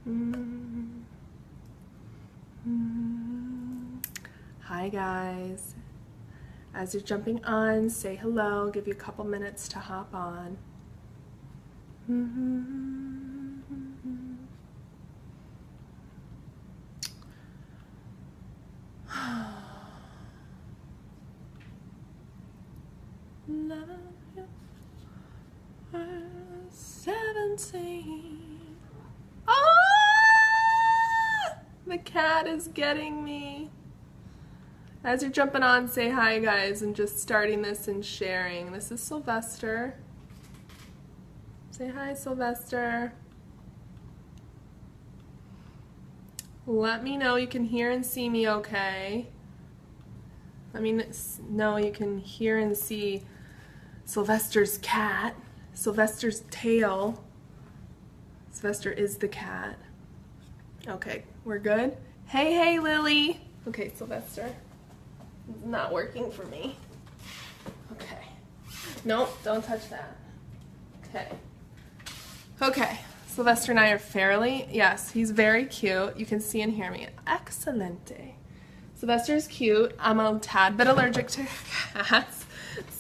Hi guys. As you're jumping on, say hello, give you a couple minutes to hop on. Love you for 17. The cat is getting me. As you're jumping on, say hi guys, and just starting this and sharing. This is Sylvester. Say hi, Sylvester. Let me know you can hear and see me okay. Let me know you can hear and see Sylvester's cat, Sylvester's tail. Sylvester is the cat. Okay, we're good? Hey, Lily. Okay, Sylvester. It's not working for me. Okay. Nope, don't touch that. Okay, Sylvester and I are fairly, yes, he's very cute. You can see and hear me. Excelente. Sylvester's cute. I'm a tad bit allergic to cats.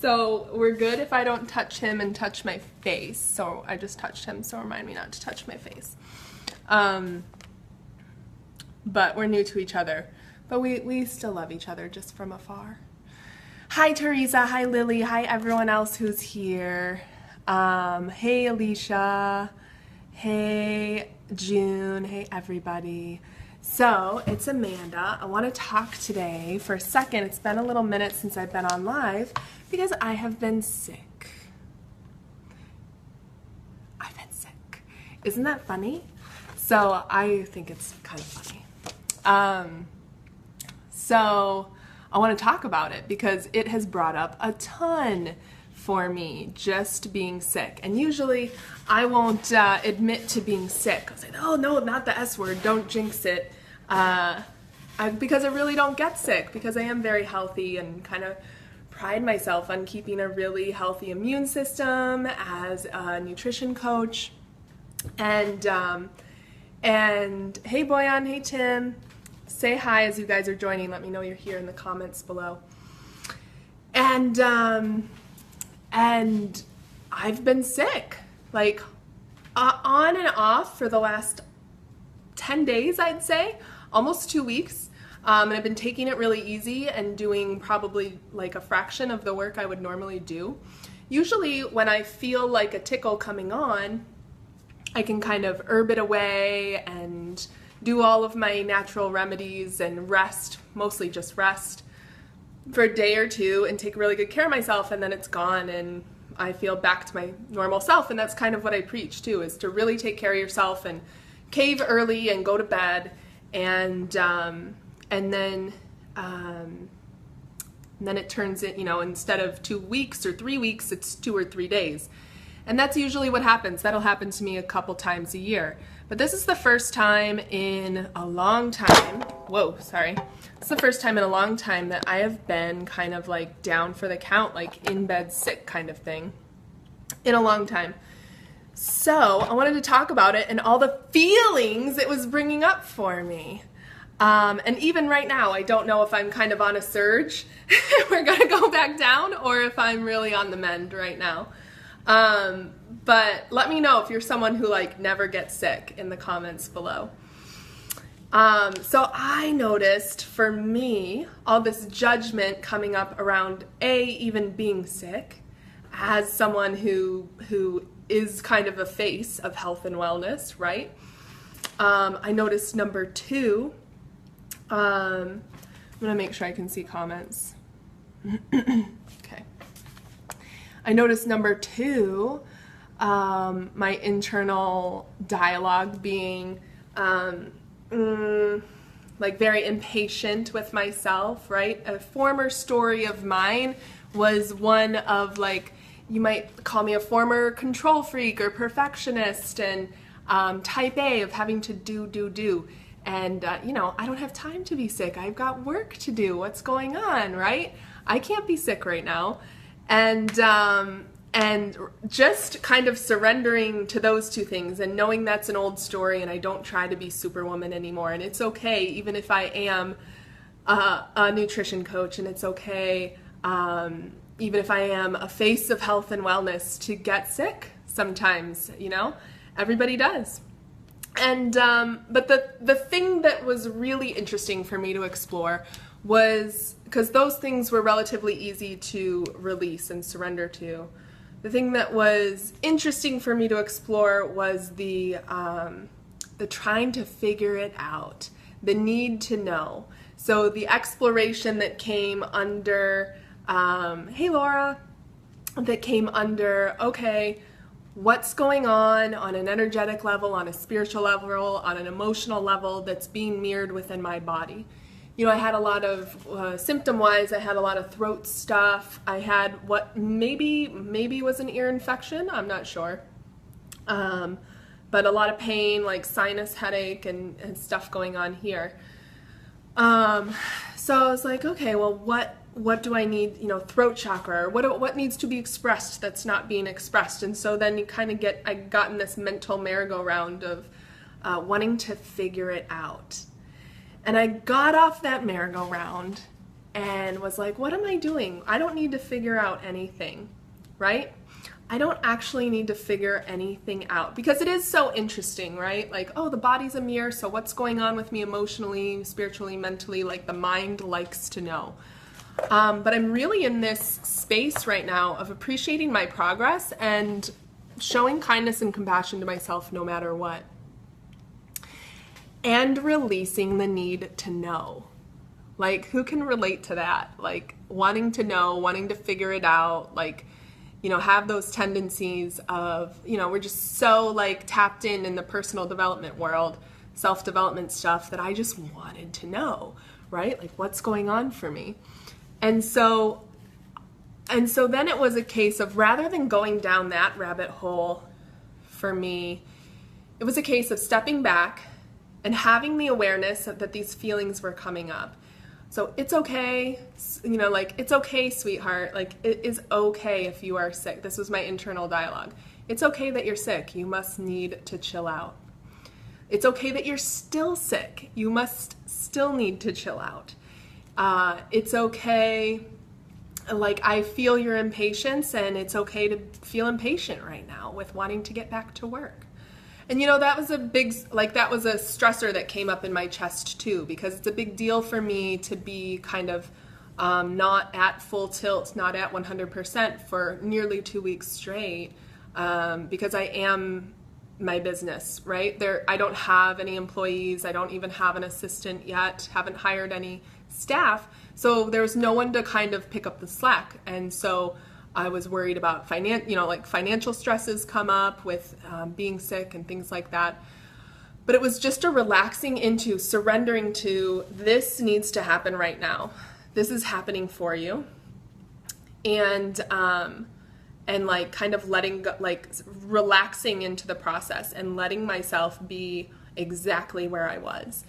So we're good if I don't touch him and touch my face. So I just touched him, so remind me not to touch my face. But we're new to each other. But we still love each other just from afar. Hi Teresa, hi Lily, hi everyone else who's here. Hey Alicia, hey June, hey everybody. So it's Amanda. I want to talk today for a second. It's been a little minute since I've been on live because I have been sick. I've been sick. Isn't that funny? So I think it's kind of funny. So I want to talk about it because it has brought up a ton for me, just being sick. And usually I won't admit to being sick. I'll say, oh no, not the S word, don't jinx it. Because I really don't get sick, because I am very healthy and kind of pride myself on keeping a really healthy immune system as a nutrition coach. And hey Boyan, hey Tim. Say hi as you guys are joining. Let me know you're here in the comments below. And I've been sick, like on and off for the last 10 days, I'd say, almost 2 weeks. And I've been taking it really easy and doing probably like a fraction of the work I would normally do. Usually when I feel like a tickle coming on, I can kind of herb it away and do all of my natural remedies and rest, mostly just rest, for a day or two and take really good care of myself, and then it's gone and I feel back to my normal self. And that's kind of what I preach too, is to really take care of yourself and cave early and go to bed, and then it turns it, instead of 2 weeks or 3 weeks, it's 2 or 3 days. And that's usually what happens. That'll happen to me a couple times a year. But this is the first time in a long time, It's the first time in a long time that I have been kind of like down for the count, like in bed sick kind of thing, in a long time. So I wanted to talk about it and all the feelings it was bringing up for me. And even right now, I don't know if I'm kind of on a surge, we're gonna go back down, or if I'm really on the mend right now. But let me know if you're someone who like never gets sick in the comments below. So I noticed for me, all this judgment coming up around even being sick, as someone who is kind of a face of health and wellness, right? I noticed number 2, I'm gonna make sure I can see comments. Okay. I noticed number 2, my internal dialogue being like very impatient with myself, right? A former story of mine was one of, like, you might call me a former control freak or perfectionist, and type A, of having to do. And, I don't have time to be sick. I've got work to do. What's going on, right? I can't be sick right now. And And just kind of surrendering to those two things and knowing that's an old story and I don't try to be Superwoman anymore. And it's okay, even if I am a nutrition coach, and it's okay, even if I am a face of health and wellness, to get sick sometimes, you know? Everybody does. And but the thing that was really interesting for me to explore was, because those things were relatively easy to release and surrender to, the thing that was interesting for me to explore was the trying to figure it out, the need to know. So the exploration that came under, hey Laura, that came under, okay, what's going on an energetic level, on a spiritual level, on an emotional level that's being mirrored within my body. You know, I had a lot of, symptom-wise, I had a lot of throat stuff. I had what maybe was an ear infection, I'm not sure. But a lot of pain, like sinus headache and stuff going on here. So I was like, okay, well, what do I need, you know, throat chakra, or what needs to be expressed that's not being expressed? And so then you kind of I got in this mental merry-go-round of wanting to figure it out. And I got off that merry-go-round and was like, what am I doing? I don't need to figure out anything, right? I don't actually need to figure anything out, because it is so interesting, right? Like, oh, the body's a mirror, so what's going on with me emotionally, spiritually, mentally? Like, the mind likes to know. But I'm really in this space right now of appreciating my progress and showing kindness and compassion to myself no matter what. And releasing the need to know. Like, who can relate to that? Like, wanting to know, wanting to figure it out, like, you know, have those tendencies of, you know, we're just so like tapped in the personal development world, self-development stuff, that I just wanted to know, right? Like, what's going on for me? And so then it was a case of, rather than going down that rabbit hole for me, it was a case of stepping back and having the awareness that these feelings were coming up. So it's okay, you know, like, it's okay, sweetheart. Like, it is okay if you are sick. This was my internal dialogue. It's okay that you're sick. You must need to chill out. It's okay that you're still sick. You must still need to chill out. It's okay, like, I feel your impatience, and it's okay to feel impatient right now with wanting to get back to work. And, you know, that was that was a stressor that came up in my chest too, because it's a big deal for me to be kind of not at full tilt, not at 100% for nearly 2 weeks straight, because I am my business, right? I don't have any employees. I don't even have an assistant yet, haven't hired any staff. So there's no one to kind of pick up the slack. And so I was worried about financial stresses come up with being sick and things like that. But it was just a relaxing into surrendering to, this needs to happen right now. This is happening for you. And like kind of letting go, like relaxing into the process and letting myself be exactly where I was.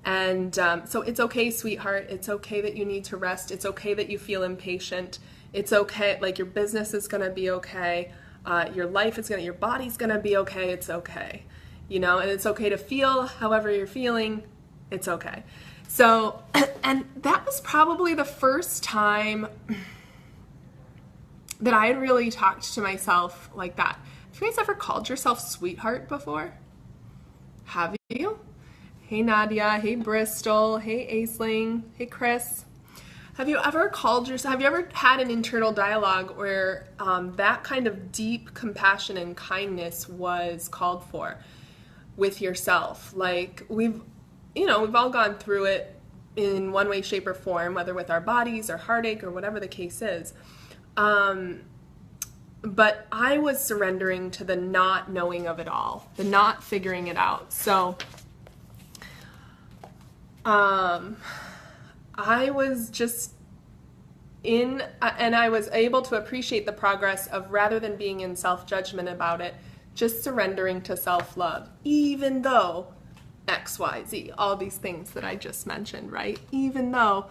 And so it's okay, sweetheart. It's okay that you need to rest. It's okay that you feel impatient. It's okay, like, your business is going to be okay. Your body's going to be okay. It's okay. You know, and it's okay to feel however you're feeling. It's okay. So, and that was probably the first time that I had really talked to myself like that. Have you guys ever called yourself sweetheart before? Have you? Hey Nadia, hey Bristol, hey Aisling, hey Chris. Have you ever had an internal dialogue where that kind of deep compassion and kindness was called for with yourself? Like, we've all gone through it in one way, shape, or form, whether with our bodies or heartache or whatever the case is. But I was surrendering to the not knowing of it all, the not figuring it out. So I was just and I was able to appreciate the progress of, rather than being in self-judgment about it, just surrendering to self-love, even though X, Y, Z, all these things that I just mentioned, right? Even though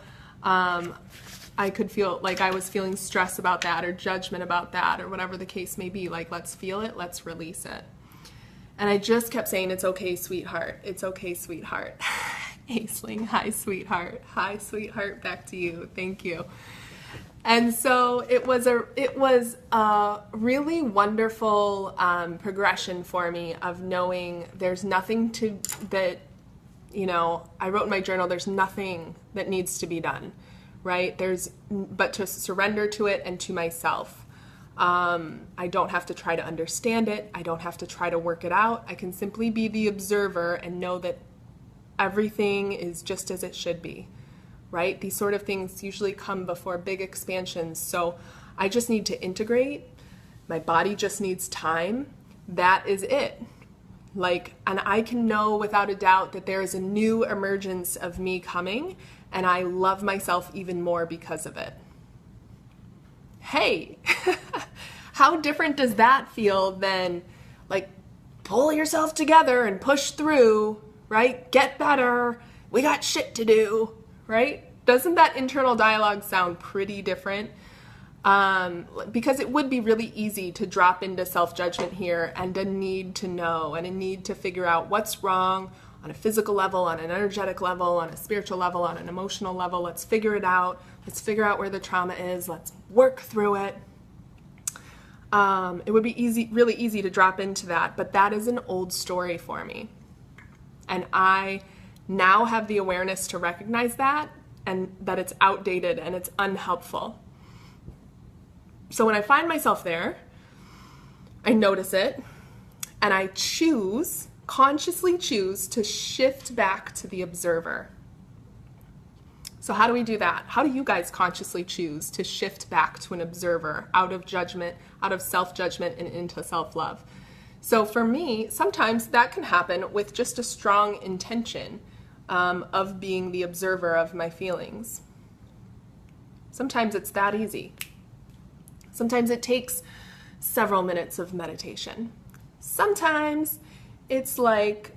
I could feel like I was feeling stress about that or judgment about that or whatever the case may be. Like, let's feel it, let's release it. And I just kept saying, it's okay, sweetheart. It's okay, sweetheart. Aisling, hi, sweetheart. Hi, sweetheart. Back to you. Thank you. And so it was a really wonderful progression for me of knowing there's nothing that, you know, I wrote in my journal, there's nothing that needs to be done, right? But to surrender to it and to myself. I don't have to try to understand it. I don't have to try to work it out. I can simply be the observer and know that everything is just as it should be, right? These sort of things usually come before big expansions. So I just need to integrate. My body just needs time. That is it. And I can know without a doubt that there is a new emergence of me coming, and I love myself even more because of it. Hey, how different does that feel than like pull yourself together and push through, right? Get better. We got shit to do, right? Doesn't that internal dialogue sound pretty different? Because it would be really easy to drop into self-judgment here and a need to know and a need to figure out what's wrong on a physical level, on an energetic level, on a spiritual level, on an emotional level. Let's figure it out. Let's figure out where the trauma is. Let's work through it. It would be really easy to drop into that, but that is an old story for me. And I now have the awareness to recognize that and that it's outdated and it's unhelpful. So when I find myself there, I notice it and I consciously choose to shift back to the observer. So how do we do that? How do you guys consciously choose to shift back to an observer out of judgment, out of self-judgment and into self-love? So for me, sometimes that can happen with just a strong intention of being the observer of my feelings. Sometimes it's that easy. Sometimes it takes several minutes of meditation. Sometimes it's like,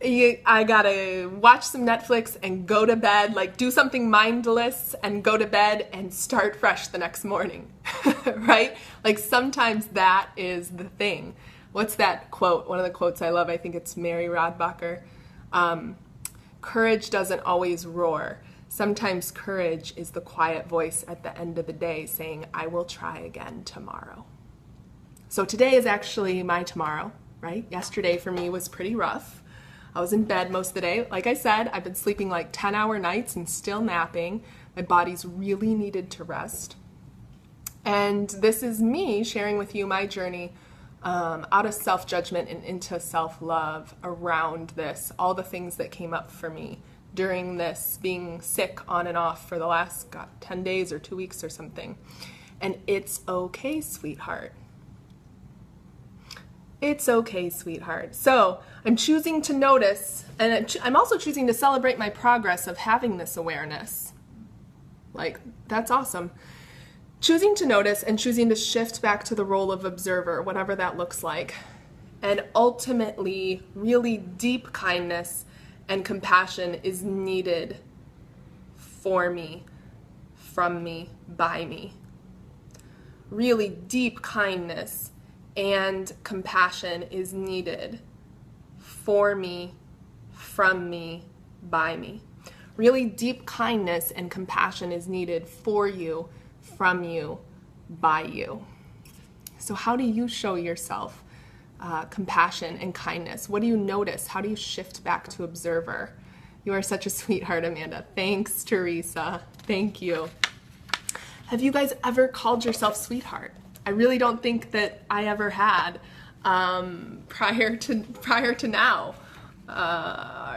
I gotta watch some Netflix and go to bed, like do something mindless and go to bed and start fresh the next morning, right? Like sometimes that is the thing. What's that quote? One of the quotes I love, I think it's Mary Radbacher. Courage doesn't always roar. Sometimes courage is the quiet voice at the end of the day saying, I will try again tomorrow. So today is actually my tomorrow, right? Yesterday for me was pretty rough. I was in bed most of the day. Like I said, I've been sleeping like 10-hour nights and still napping. My body's really needed to rest. And this is me sharing with you my journey out of self-judgment and into self-love around this, all the things that came up for me during this being sick on and off for the last 10 days or 2 weeks or something. And it's okay, sweetheart. It's okay, sweetheart. So I'm choosing to notice, and I'm also choosing to celebrate my progress of having this awareness. Like, that's awesome. Choosing to notice and choosing to shift back to the role of observer, whatever that looks like. And ultimately, really deep kindness and compassion is needed for me, from me, by me. Really deep kindness and compassion is needed for me, from me, by me. Really deep kindness and compassion is needed for you, from you, by you. So how do you show yourself compassion and kindness? What do you notice? How do you shift back to observer? You are such a sweetheart, Amanda. Thanks, Teresa. Thank you. Have you guys ever called yourself sweetheart? I really don't think that I ever had prior to now.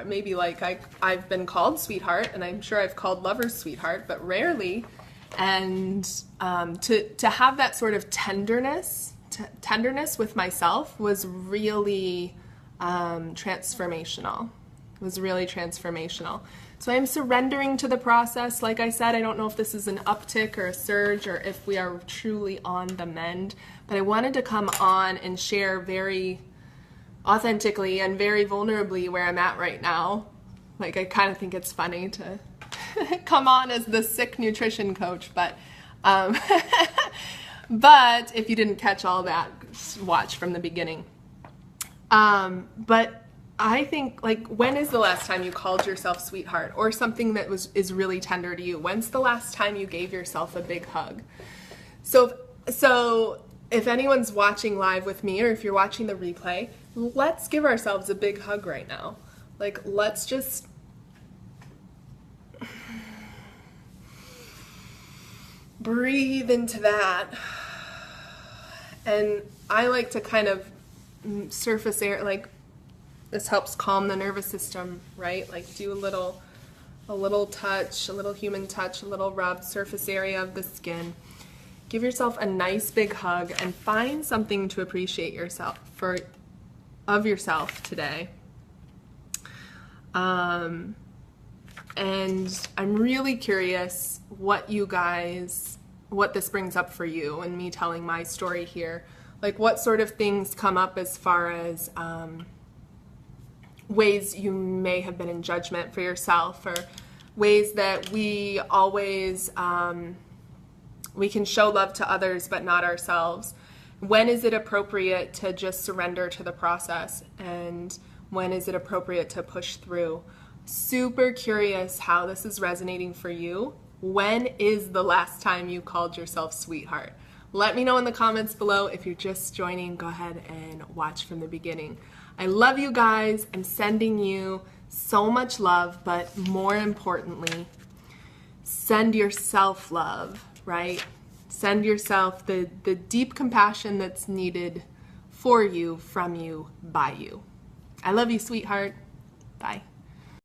Maybe like I've been called sweetheart, and I'm sure I've called lovers sweetheart, but rarely. And to have that sort of tenderness with myself was really transformational. It was really transformational. So I'm surrendering to the process. Like I said, I don't know if this is an uptick or a surge or if we are truly on the mend, but I wanted to come on and share very authentically and very vulnerably where I'm at right now. Like, I kind of think it's funny to come on as the sick nutrition coach, but but if you didn't catch all that, watch from the beginning. But I think, like, when is the last time you called yourself sweetheart, or something that is really tender to you? When's the last time you gave yourself a big hug? So if anyone's watching live with me, or if you're watching the replay, let's give ourselves a big hug right now. Like, let's just breathe into that. And I like to kind of surface air, like, this helps calm the nervous system, right? Like, do a little touch, a little human touch, a little rub, surface area of the skin. Give yourself a nice big hug and find something to appreciate yourself of yourself today. And I'm really curious what this brings up for you, and me telling my story here. Like, what sort of things come up as far as ways you may have been in judgment for yourself, or ways that we always, we can show love to others but not ourselves. When is it appropriate to just surrender to the process, and when is it appropriate to push through? Super curious how this is resonating for you. When is the last time you called yourself sweetheart? Let me know in the comments below. If you're just joining, go ahead and watch from the beginning. I love you guys. I'm sending you so much love, but more importantly, send yourself love, right? Send yourself the deep compassion that's needed for you, from you, by you. I love you, sweetheart. Bye.